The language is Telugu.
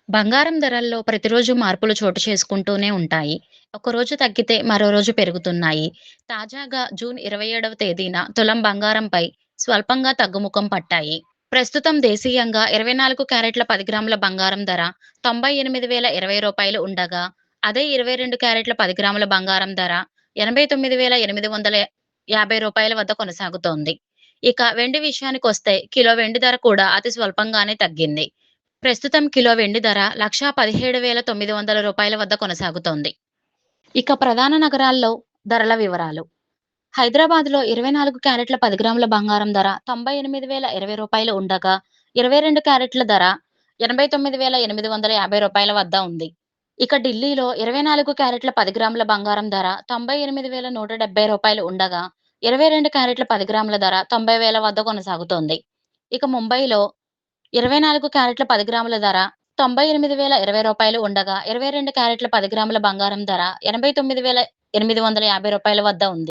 బంగారం ధరల్లో ప్రతిరోజు మార్పులు చోటు చేసుకుంటూనే ఉంటాయి. ఒకరోజు తగ్గితే మరో రోజు పెరుగుతున్నాయి. తాజాగా జూన్ 27వ తేదీన తులం బంగారంపై స్వల్పంగా తగ్గుముఖం పట్టాయి. ప్రస్తుతం దేశీయంగా 24 క్యారెట్ల 10 గ్రాముల బంగారం ధర రూ. 98,020 ఉండగా, అదే 22 క్యారెట్ల 10 గ్రాముల బంగారం ధర రూ. 89,850 వద్ద కొనసాగుతోంది. ఇక వెండి విషయానికొస్తే కిలో వెండి ధర కూడా అతి స్వల్పంగానే తగ్గింది. ప్రస్తుతం కిలో వెండి ధర రూ. 1,17,900 వద్ద కొనసాగుతోంది. ఇక ప్రధాన నగరాల్లో ధరల వివరాలు. హైదరాబాద్‌లో 24 క్యారెట్ల 10 గ్రాముల బంగారం ధర రూ. 98,020 ఉండగా, 22 క్యారెట్ల ధర రూ. 89,850 వద్ద ఉంది. ఇక ఢిల్లీలో 24 క్యారెట్ల 10 గ్రాముల బంగారం ధర రూ. 98,170 ఉండగా, 22 క్యారెట్ల 10 గ్రాముల ధర 90,000 వద్ద కొనసాగుతోంది. ఇక ముంబైలో 24 క్యారెట్ల 10 గ్రాముల ధర రూ. 98,020 ఉండగా, 22 క్యారెట్ల 10 గ్రాముల బంగారం ధర రూ. 89,850 వద్ద ఉంది.